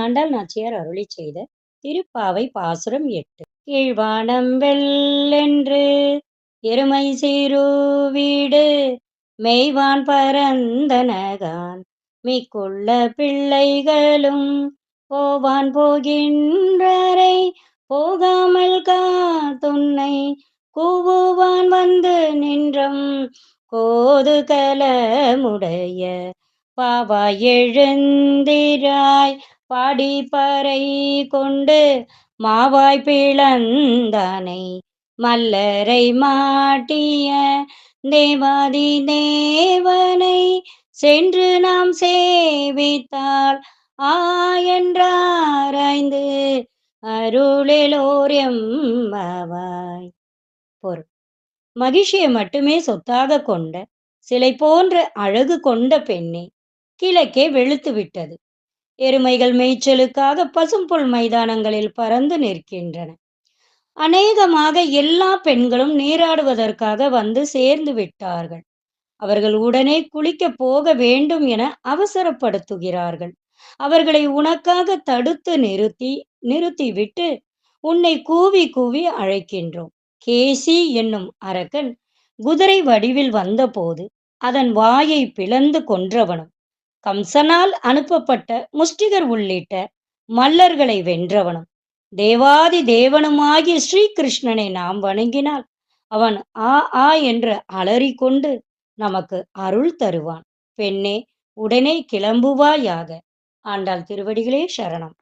ஆண்டாள் நாச்சியார் அருளிச் செய்த திருப்பாவை பாசுரம் 8. கீழ்வானம் வெள்ளென்று எருமை சிறுவீடு மெய்வான் பரந்தனகான் மிக்குள்ள பிள்ளைகளும் போவான் போகின்றரை போகாமல் காத்துன்னை கூவுவான் வந்து நின்றம் கோது கலமுடைய பாவாய் எழுந்திராய் பாடி பறை கொண்டு மாவாய் பிளந்தானை மல்லரை மாட்டிய தேவாதி தேவனை சென்று நாம் சேவித்தால் என்றாராய்ந்து அருளெலோர் எம்பாவாய். பொருள்: மகிழ்ச்சியை மட்டுமே சொத்தாக கொண்ட சிலை போன்ற அழகு கொண்ட பெண்ணே, கிழக்கே வெளுத்து விட்டது. எருமைகள் மேய்ச்சலுக்காக பசும்புல் மைதானங்களில் பறந்து நிற்கின்றன. அநேகமாக எல்லா பெண்களும் நீராடுவதற்காக வந்து சேர்ந்து விட்டார்கள். அவர்கள் உடனே குளிக்கப் போக வேண்டும் என அவசரப்படுத்துகிறார்கள். அவர்களை உனக்காக தடுத்து நிறுத்திவிட்டு உன்னை கூவி கூவி அழைக்கின்றோம். கேசி என்னும் அரக்கன் குதிரை வடிவில் வந்தபோது அதன் வாயை பிளந்து கொன்றவனும், கம்சனால் அனுப்பப்பட்ட முஷ்டிகர் உள்ளிட்ட மல்லர்களை வென்றவனும், தேவாதி தேவனுமாகிய ஸ்ரீகிருஷ்ணனை நாம் வணங்கினால் அவன் ஆ ஆ என்று அலறிக்கொண்டு நமக்கு அருள் தருவான். பெண்ணே, உடனே கிளம்புவாயாக. ஆண்டாள் திருவடிகளே சரணம்.